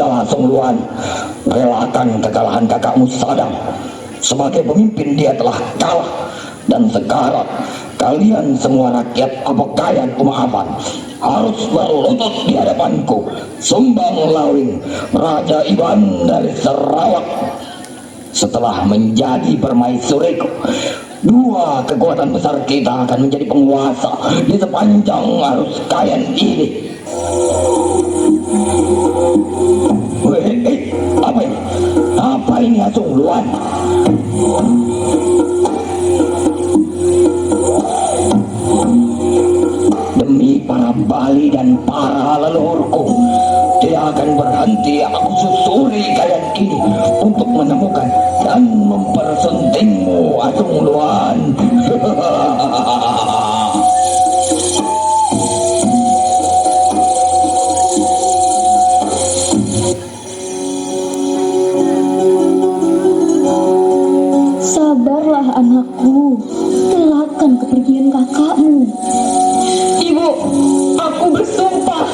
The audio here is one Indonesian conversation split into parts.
Sudahlah Songluan, relakan kekalahan kakakmu Sadang. Sebagai pemimpin dia telah kalah, dan sekarang kalian semua rakyat Apekayan Uma-Afan harus berlutut di hadapanku, Sumbang Lawing, Raja Iban dari Sarawak. Setelah menjadi permaisuriku, dua kekuatan besar kita akan menjadi penguasa di sepanjang arus Kayan ini. Apa ini? Apa ini Songluan? Demi para Bali dan para leluhurku, tidak akan berhenti aku susuri kalian ini untuk menemukan dan mempersuntingmu, Songluan. Sabarlah anakku, relakan kepergian kakakmu. Ibu, aku bersumpah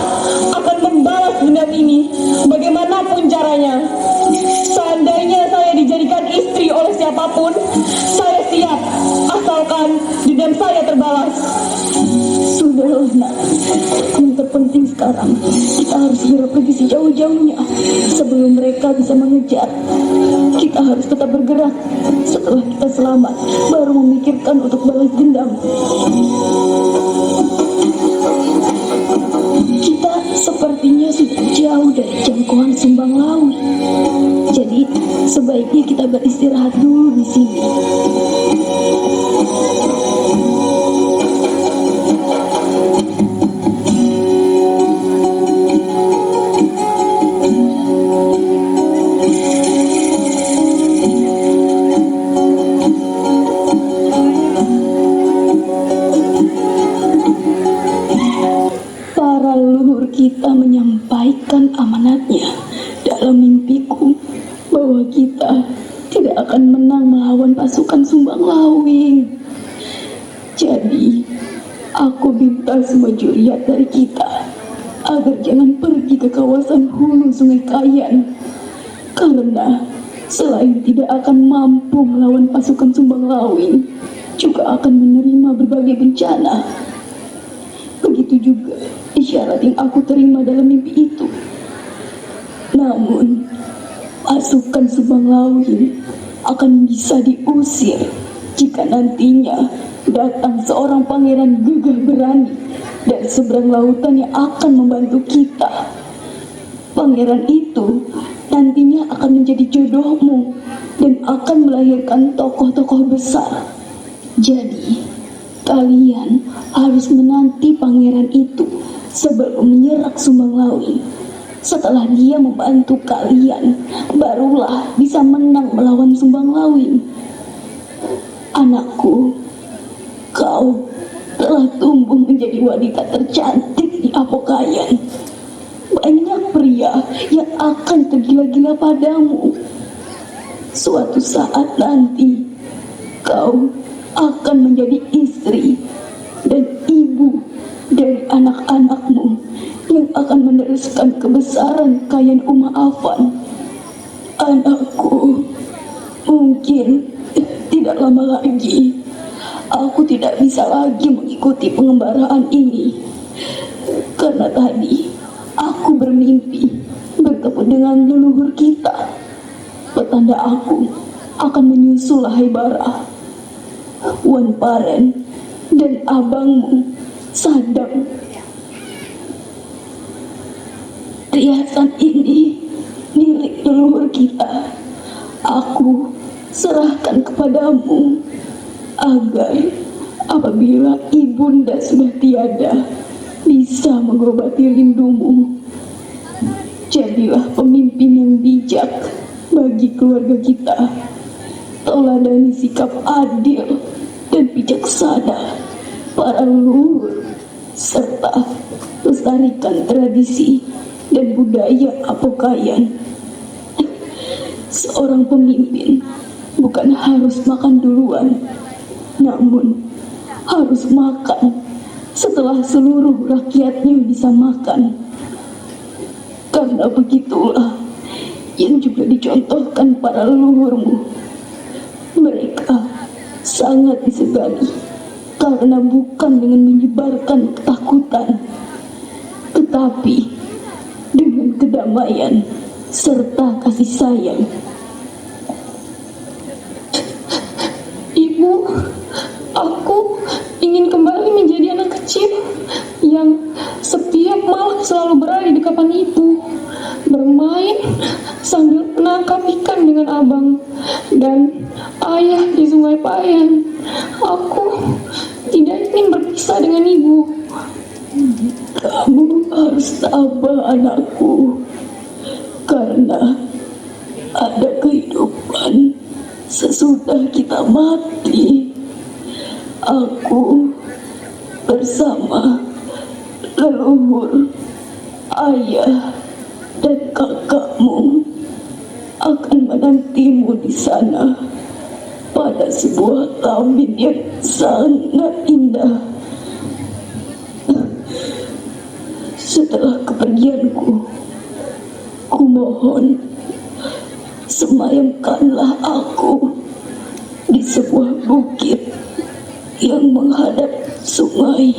akan membalas dendam ini bagaimanapun caranya. Seandainya saya dijadikan istri oleh siapapun, saya siap, asalkan dendam saya terbalas. Sudahlah nak, yang terpenting sekarang kita harus segera pergi sejauh-jauhnya sebelum mereka bisa mengejar. Kita harus tetap bergerak. Setelah kita selamat, baru memikirkan untuk balas dendam. Kita sepertinya sudah jauh dari jangkauan Sumbang Laut. Jadi sebaiknya kita beristirahat dulu di sini. Kita menyampaikan amanatnya dalam mimpiku bahwa kita tidak akan menang melawan pasukan Sumbang Lawing. Jadi aku minta semua juriat dari kita agar jangan pergi ke kawasan hulu Sungai Kayan, karena selain tidak akan mampu melawan pasukan Sumbang Lawing, juga akan menerima berbagai bencana. Begitu juga isyarat yang aku terima dalam mimpi itu. Namun pasukan Sumbang Lawing akan bisa diusir jika nantinya datang seorang pangeran gagah berani dari seberang lautan yang akan membantu kita. Pangeran itu nantinya akan menjadi jodohmu dan akan melahirkan tokoh-tokoh besar. Jadi kalian harus menanti pangeran itu sebelum menyerang Sumbang Lawing. Setelah dia membantu kalian, barulah bisa menang melawan Sumbang Lawing. Anakku, kau telah tumbuh menjadi wanita tercantik di Apekayan. Banyak pria yang akan tergila-gila padamu. Suatu saat nanti, kau akan menjadi istri dan ibu dari anak-anakmu yang akan meneruskan kebesaran Kayan Uma-Afan. Anakku, mungkin tidak lama lagi aku tidak bisa lagi mengikuti pengembaraan ini, karena tadi aku bermimpi bertemu dengan leluhur kita. Petanda aku akan menyusul Haibara, Wan Paren, dan abangmu Sadang. Riasan ini milik leluhur kita. Aku serahkan kepadamu agar apabila ibunda sudah tiada, bisa mengobati rindumu. Jadilah pemimpin yang bijak bagi keluarga kita. Tauladani sikap adil dan bijaksana para leluhur, serta lestarikan tradisi dan budaya Apekayan. Seorang pemimpin bukan harus makan duluan, namun harus makan setelah seluruh rakyatnya bisa makan. Karena Karena begitulah yang juga dicontohkan para leluhurmu. Mereka sangat disegani karena bukan dengan menyebarkan ketakutan, tetapi dengan kedamaian serta kasih sayang. Ibu, aku ingin kembali menjadi anak kecil yang setiap malam selalu berada di dekapan ibu, bermain sambil menangkap ikan dengan abang dan ayah di Sungai Payan. Aku tidak ingin berpisah dengan ibu. Kamu harus sabar, anakku, karena ada kehidupan sesudah kita mati. Aku bersama leluhur, ayah, dan kakakmu akan menantimu di sana pada sebuah tamin yang sangat indah. Setelah kepergianku, kumohon semayamkanlah aku di sebuah bukit yang menghadap sungai.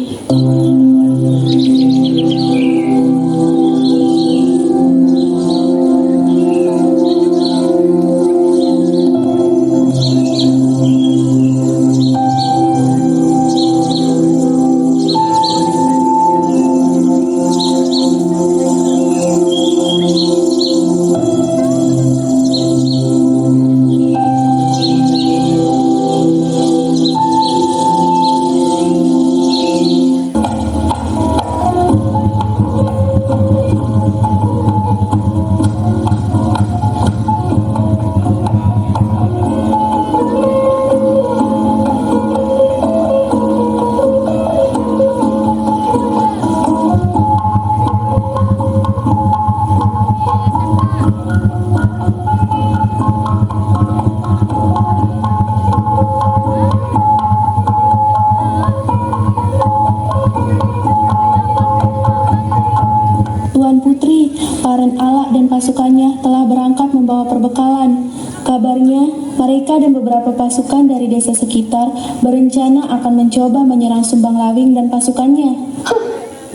Pasukannya telah berangkat membawa perbekalan. Kabarnya, mereka dan beberapa pasukan dari desa sekitar berencana akan mencoba menyerang Sumbanglawing dan pasukannya.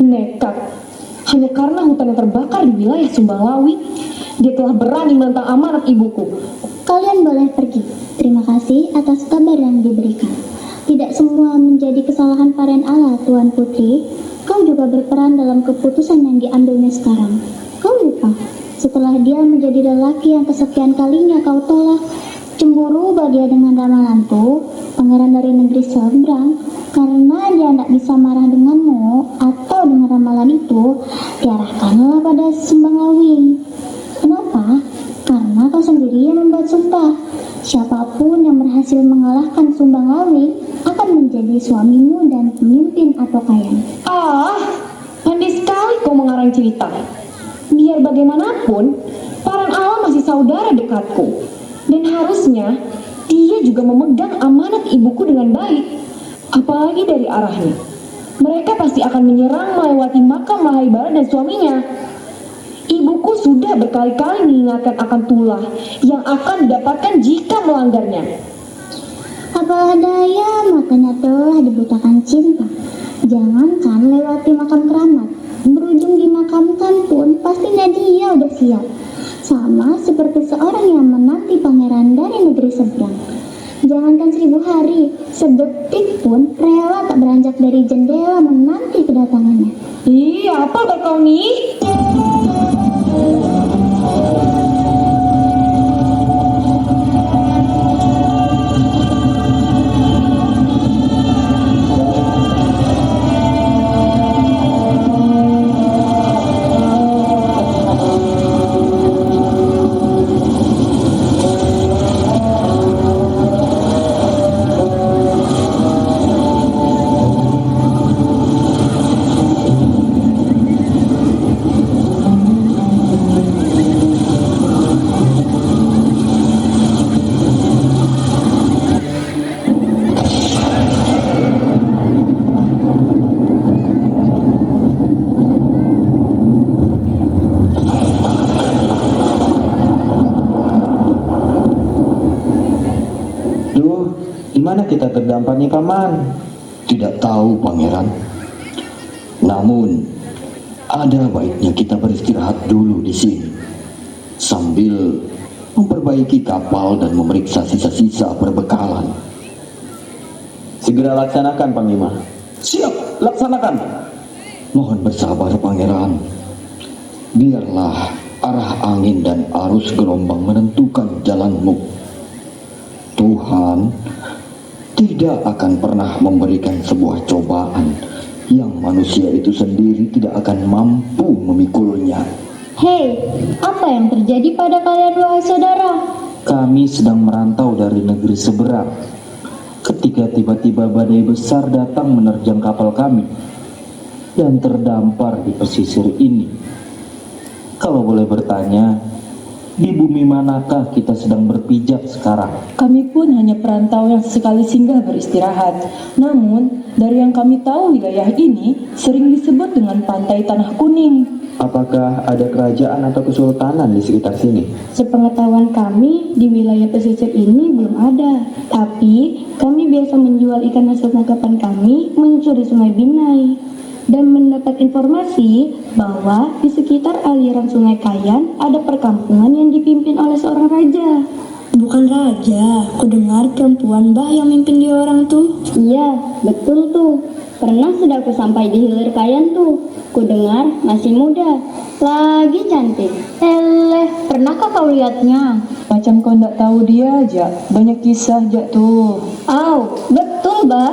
Nekat. Hanya karena hutan yang terbakar di wilayah Sumbanglawing, dia telah berani menentang amanat ibuku. Kalian boleh pergi. Terima kasih atas kabar yang diberikan. Tidak semua menjadi kesalahan Paren Allah, Tuan Putri. Kau juga berperan dalam keputusan yang diambilnya sekarang. Kau lupa, setelah dia menjadi lelaki yang kesekian kalinya kau tolak, cemburu bahagia dengan Ramalantu, pangeran dari negeri seberang, karena dia tidak bisa marah denganmu atau dengan ramalan itu, diarahkanlah pada Sumbanglawing. Kenapa? Karena kau sendiri yang membuat sumpah. Siapapun yang berhasil mengalahkan Sumbanglawing akan menjadi suamimu dan pemimpin Atokayan. Pandai sekali kau mengarang cerita. Biar bagaimanapun, Paren Allah masih saudara dekatku. Dan harusnya, dia juga memegang amanat ibuku dengan baik. Apalagi dari arahnya. Mereka pasti akan menyerang melewati makam Mahaibara dan suaminya. Ibuku sudah berkali-kali mengingatkan akan tulah yang akan didapatkan jika melanggarnya. Apalah daya, makanya telah dibutakan cinta. Jangankan lewati makam keramat, berujung dimakamkan pun pastinya dia udah siap. Sama seperti seorang yang menanti pangeran dari negeri seberang. Jangankan 1000 hari, sedetik pun rela tak beranjak dari jendela menanti kedatangannya. Apa kau nih? kita terdampar nih paman? Tidak tahu pangeran. Namun ada baiknya kita beristirahat dulu di sini sambil memperbaiki kapal dan memeriksa sisa-sisa perbekalan. Segera laksanakan Panglima. Siap, laksanakan. Mohon bersabar pangeran. Biarlah arah angin dan arus gelombang menentukan jalanmu. Tuhan tidak akan pernah memberikan sebuah cobaan yang manusia itu sendiri tidak akan mampu memikulnya. Hei, apa yang terjadi pada kalian wahai saudara? Kami sedang merantau dari negeri seberang. Ketika tiba-tiba badai besar datang menerjang kapal kami dan terdampar di pesisir ini. Kalau boleh bertanya, di bumi manakah kita sedang berpijak sekarang? Kami pun hanya perantau yang sesekali singgah beristirahat. Namun, dari yang kami tahu wilayah ini sering disebut dengan Pantai Tanah Kuning. Apakah ada kerajaan atau kesultanan di sekitar sini? Sepengetahuan kami, di wilayah pesisir ini belum ada. Tapi, kami biasa menjual ikan hasil tangkapan kami menyusuri Sungai Binai. Dan mendapat informasi bahwa di sekitar aliran Sungai Kayan ada perkampungan yang dipimpin oleh seorang raja. Bukan raja, ku dengar perempuan bah yang mimpin dia orang tuh. Iya, betul tuh. Pernah sudah aku sampai di hilir Kayan tuh. Ku dengar masih muda, lagi cantik. Pernahkah kau lihatnya? Macam kau ndak tahu dia aja, banyak kisah aja tuh. Betul bah.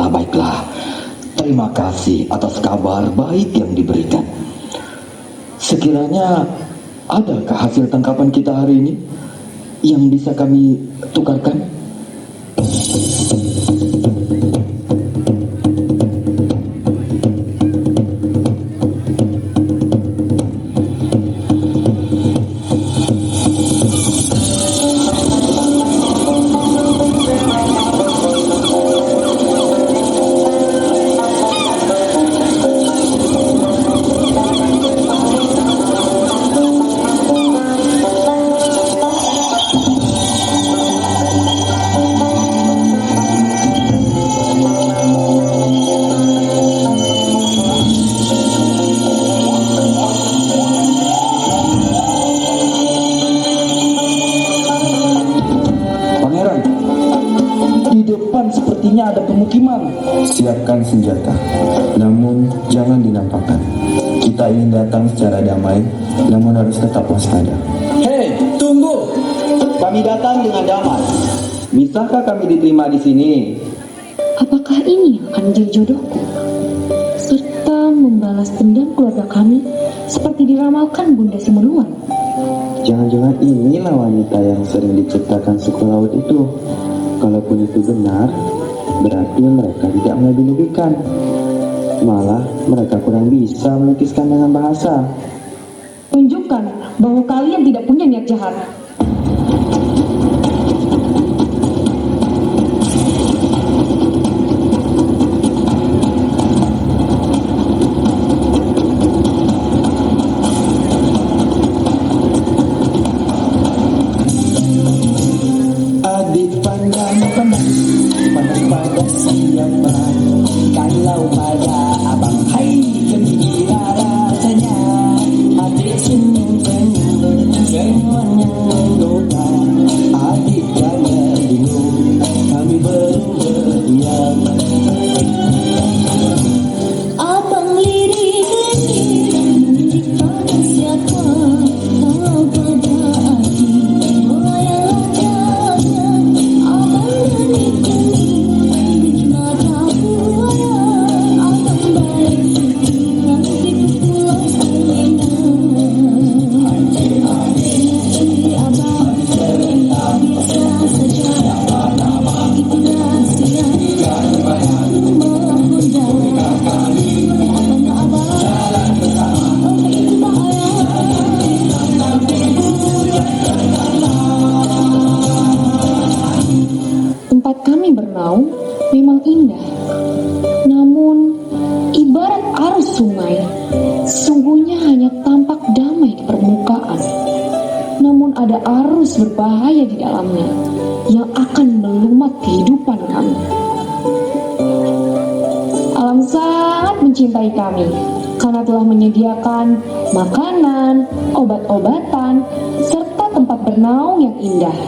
Baiklah. Terima kasih atas kabar baik yang diberikan. Sekiranya adakah hasil tangkapan kita hari ini yang bisa kami tukarkan? Sepertinya ada pemukiman. Siapkan senjata, namun jangan dinampakkan. Kita ingin datang secara damai, namun harus tetap waspada. Hei, tunggu! Kami datang dengan damai. Bisakah kami diterima di sini? Apakah ini yang akan menjadi jodohku? Serta membalas dendam keluarga kami seperti diramalkan Bunda Simeluan. Jangan-jangan inilah wanita yang sering diciptakan suku laut itu. Kalaupun itu benar, berarti mereka tidak melebih-lebihkan. Malah mereka kurang bisa melukiskan dengan bahasa. Tunjukkan bahwa kalian tidak punya niat jahat. Adik pandang panas pada siapa? Kalau pada abang, hai gembira rasanya. Adik senyum-senyum semuanya lupa. Adik jangan bingung, kami berdua. Abang lirik-lirik pada siapa? Kau pada hati melayang jaga. Abang geni-geni di mata buaya. Abang baik sekitar di pulau Selena. Ciri abang tak biasa saja. Itu rahasia menggoda. Tempat kami bernaung memang indah. Namun, ibarat arus sungai, sesungguhnya hanya tampak damai di permukaan. Namun ada arus berbahaya di dalamnya yang akan melumat kehidupan kami. Alam sangat mencintai kami karena telah menyediakan makanan, obat-obatan, serta tempat bernaung yang indah.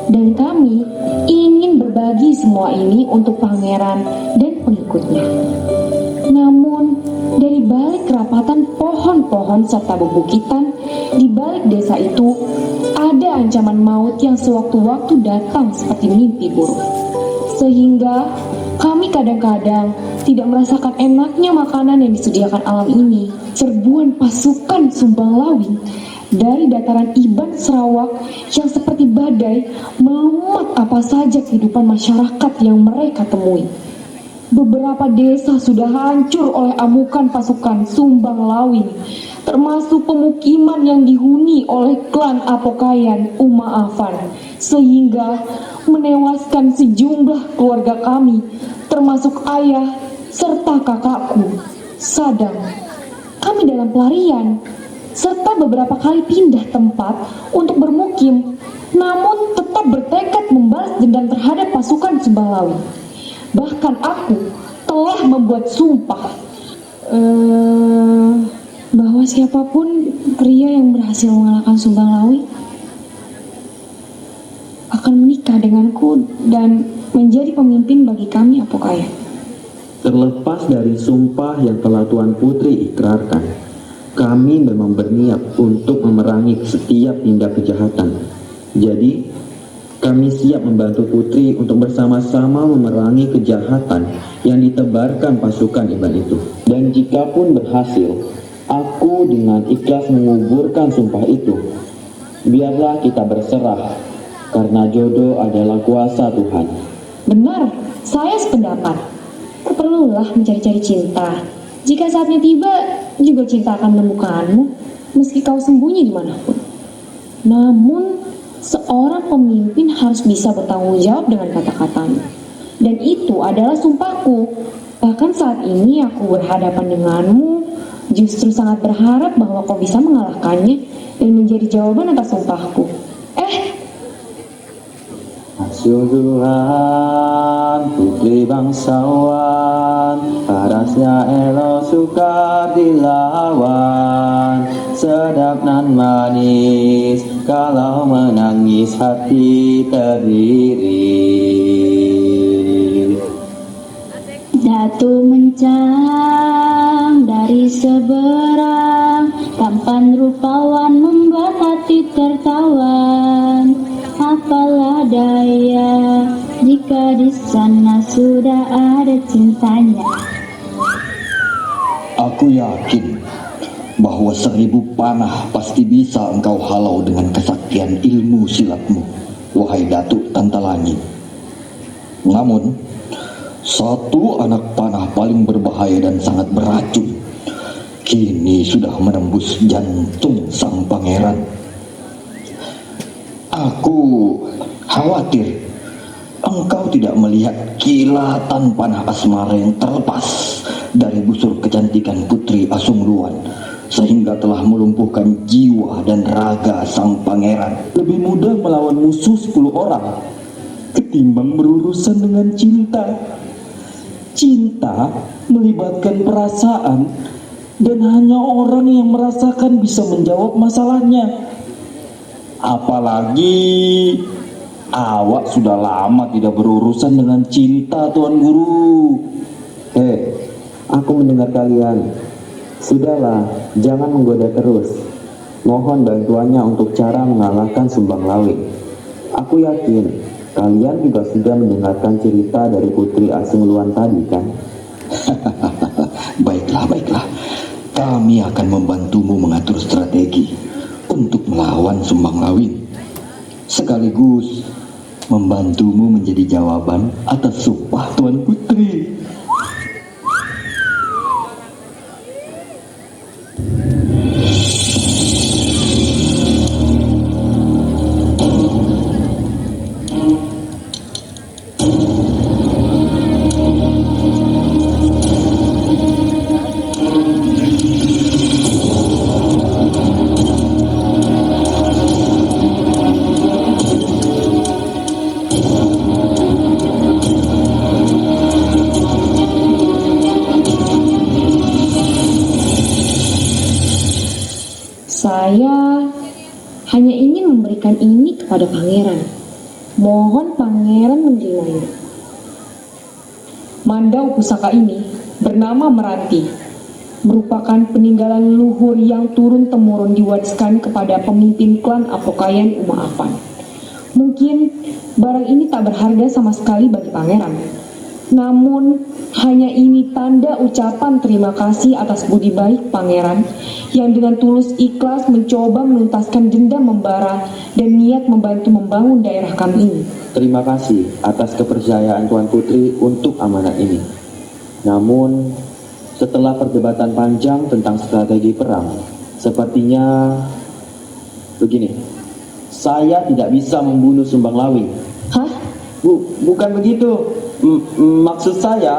Dan kami ingin berbagi semua ini untuk pangeran dan pengikutnya. Namun, dari balik kerapatan pohon-pohon serta bebukitan, di balik desa itu ada ancaman maut yang sewaktu-waktu datang seperti mimpi buruk. Sehingga kami kadang-kadang tidak merasakan enaknya makanan yang disediakan alam ini. Serbuan pasukan Sumbang Lawing dari dataran Iban Sarawak yang seperti badai melumat apa saja kehidupan masyarakat yang mereka temui. Beberapa desa sudah hancur oleh amukan pasukan Sumbang Lawing, termasuk pemukiman yang dihuni oleh klan Apokayan Umaafan, sehingga menewaskan sejumlah keluarga kami, termasuk ayah serta kakakku. Sadang, kami dalam pelarian, serta beberapa kali pindah tempat untuk bermukim, namun tetap bertekad membalas dendam terhadap pasukan Sumbang Lawing. Bahkan aku telah membuat sumpah bahwa siapapun pria yang berhasil mengalahkan Sumbang Lawing akan menikah denganku dan menjadi pemimpin bagi kami Apokayan. Terlepas dari sumpah yang telah Tuan Putri ikrarkan, kami memang berniat untuk memerangi setiap tindak kejahatan. Jadi, kami siap membantu Putri untuk bersama-sama memerangi kejahatan yang ditebarkan pasukan Iban itu. Dan jikapun berhasil, aku dengan ikhlas menguburkan sumpah itu. Biarlah kita berserah, karena jodoh adalah kuasa Tuhan. Benar, saya sependapat. Tak perlulah mencari-cari cinta. Jika saatnya tiba, juga cinta akan menemukanmu, meski kau sembunyi dimanapun. Namun, seorang pemimpin harus bisa bertanggung jawab dengan kata-katanya. Dan itu adalah sumpahku. Bahkan saat ini aku berhadapan denganmu, justru sangat berharap bahwa kau bisa mengalahkannya dan menjadi jawaban atas sumpahku. Sungguhan putri bangsawan, parasnya elo sukar dilawan. Sedap nan manis, kalau menangis hati terdiri. Datu mencang dari seberang, tampan rupawan membuat hati tertawan. Apalah daya jika di sana sudah ada cintanya. Aku yakin bahwa 1000 panah pasti bisa engkau halau dengan kesaktian ilmu silatmu, wahai Datuk Tantalangi. Namun, satu anak panah paling berbahaya dan sangat beracun kini sudah menembus jantung sang pangeran. Aku khawatir engkau tidak melihat kilatan panah asmara yang terlepas dari busur kecantikan Putri Asungluan, sehingga telah melumpuhkan jiwa dan raga sang pangeran. Lebih mudah melawan musuh 10 orang ketimbang berurusan dengan cinta. Cinta melibatkan perasaan, dan hanya orang yang merasakan bisa menjawab masalahnya. Apalagi awak sudah lama tidak berurusan dengan cinta, Tuan Guru. Aku mendengar kalian. Sudahlah, jangan menggoda terus. Mohon bantuannya untuk cara mengalahkan Sumbang Lawing. Aku yakin kalian juga sudah mendengarkan cerita dari Putri Asungluan tadi, kan? Baiklah. Kami akan membantumu mengatur strategi untuk melawan Sumbang Lawing, sekaligus membantumu menjadi jawaban atas sumpah Tuan Putri. Saya hanya ingin memberikan ini kepada pangeran. Mohon pangeran menerimanya. Mandau pusaka ini bernama Meranti, merupakan peninggalan leluhur yang turun-temurun diwariskan kepada pemimpin klan Apokayan Uma-Afan. Mungkin barang ini tak berharga sama sekali bagi pangeran. Namun, hanya ini tanda ucapan terima kasih atas budi baik pangeran yang dengan tulus ikhlas mencoba menuntaskan dendam membara dan niat membantu membangun daerah kami ini. Terima kasih atas kepercayaan Tuan Putri untuk amanat ini. Namun, setelah perdebatan panjang tentang strategi perang, sepertinya begini, saya tidak bisa membunuh Sumbang Lawing. Hah? Bukan begitu. Maksud saya,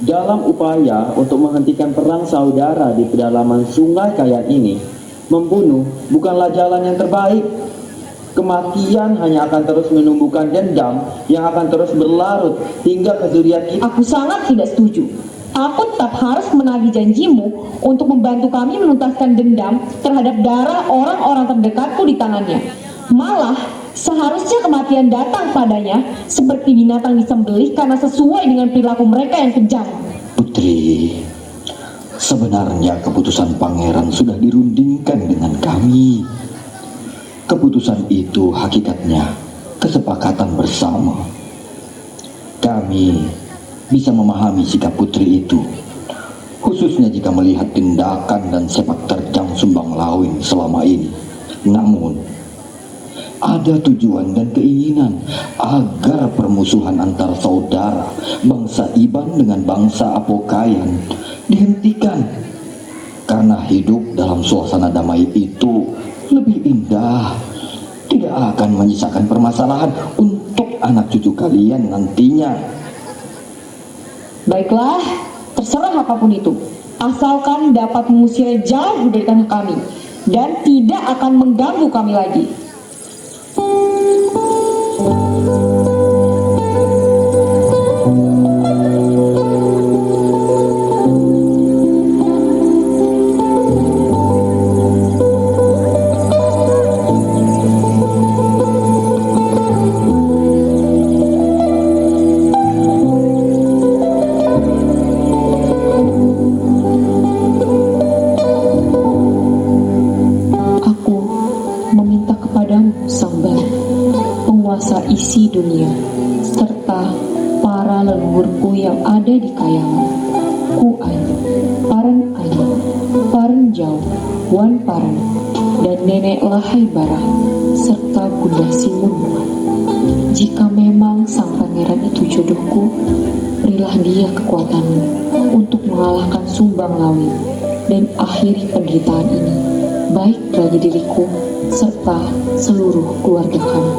dalam upaya untuk menghentikan perang saudara di pedalaman Sungai Kayan ini, membunuh bukanlah jalan yang terbaik. Kematian hanya akan terus menumbuhkan dendam yang akan terus berlarut hingga ke zuriat kita. Aku sangat tidak setuju. Aku tetap harus menagih janjimu untuk membantu kami menuntaskan dendam terhadap darah orang-orang terdekatku di tangannya. Malah, seharusnya kematian datang padanya seperti binatang disembelih karena sesuai dengan perilaku mereka yang kejam. Putri, sebenarnya keputusan pangeran sudah dirundingkan dengan kami. Keputusan itu hakikatnya kesepakatan bersama. Kami bisa memahami sikap putri itu, khususnya jika melihat tindakan dan sepak terjang Sumbang Lawing selama ini. Namun, ada tujuan dan keinginan agar permusuhan antar saudara bangsa Iban dengan bangsa Apokayan dihentikan, karena hidup dalam suasana damai itu lebih indah, tidak akan menyisakan permasalahan untuk anak cucu kalian nantinya. Baiklah, terserah apapun itu, asalkan dapat mengusirnya jauh dari tanah kami dan tidak akan mengganggu kami lagi. Isi dunia, serta para leluhurku yang ada di Kayangan, Kuai, Paran Ayu, Paran Jau, Wan Paran, dan Nenek Lahai Barah, serta Bunda Simun. Jika memang sang pangeran itu jodohku, berilah dia kekuatanmu untuk mengalahkan Sumbang Lawing dan akhiri penderitaan ini, baik bagi diriku serta seluruh keluarga kami.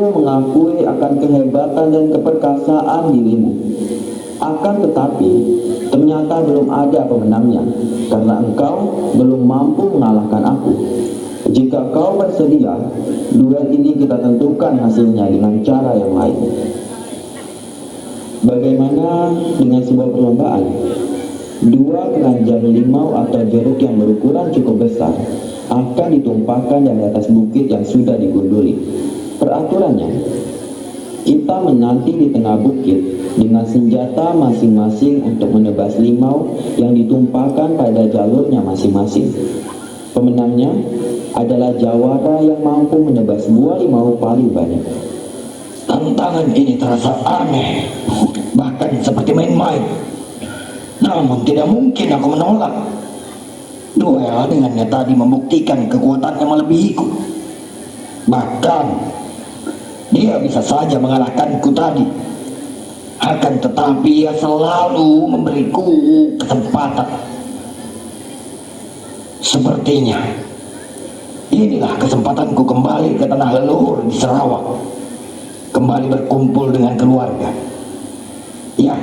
Mengakui akan kehebatan dan keperkasaan dirimu. Akan tetapi, ternyata belum ada pemenangnya, karena engkau belum mampu mengalahkan aku. Jika kau bersedia, duel ini kita tentukan hasilnya dengan cara yang lain. Bagaimana dengan sebuah perlombaan? 2 keranjang limau atau jeruk yang berukuran cukup besar akan ditumpahkan dari atas bukit yang sudah digunduli. Peraturannya, kita menanti di tengah bukit dengan senjata masing-masing untuk menebas limau yang ditumpahkan pada jalurnya masing-masing. Pemenangnya adalah jawara yang mampu menebas buah limau paling banyak. Tantangan ini terasa aneh, bahkan seperti main-main. Namun tidak mungkin aku menolak. Duel dengannya tadi membuktikan kekuatannya melebihiku. Bahkan dia bisa saja mengalahkanku tadi. Akan tetapi ia selalu memberiku kesempatan. Sepertinya inilah kesempatanku kembali ke tanah leluhur di Sarawak, kembali berkumpul dengan keluarga. Ya,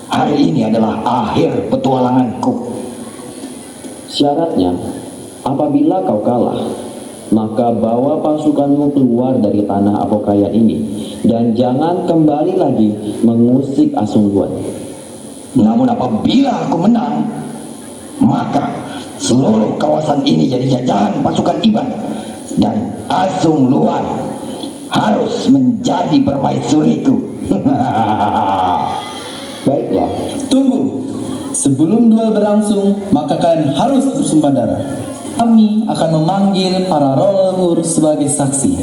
hari ini adalah akhir petualanganku. Syaratnya, apabila kau kalah, maka bawa pasukanmu keluar dari tanah Apokaya ini dan jangan kembali lagi mengusik Asungguan. Namun apabila aku menang, maka seluruh kawasan ini jadi jajahan pasukan Iban, dan Asung Luan harus menjadi permaisuriku. Baiklah, Tunggu. Sebelum duel berlangsung, maka kalian harus bersumpah darah. Kami akan memanggil para leluhur sebagai saksi.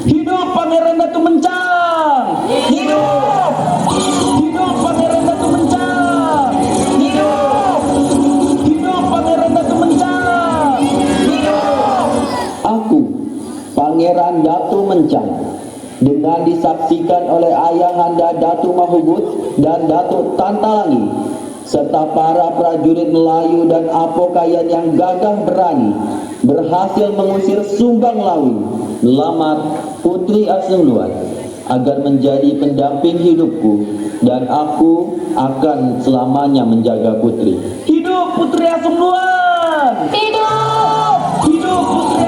hidup Pangeran Datu Mencang! Hidup! Hidup Pangeran Datu Mencang! Hidup! Hidup Pangeran Datu Mencang! Hidup! Aku, Pangeran Datu Mencang, dengan disaksikan oleh Ayahanda Datu Mahubut dan Datu Tantalangi, serta para prajurit Melayu dan Apokayan yang gagah berani, berhasil mengusir Sumbang Lawi, melamar Putri Asung Luan agar menjadi pendamping hidupku, dan aku akan selamanya menjaga Putri. Hidup Putri Asung Luan! Hidup! Hidup Putri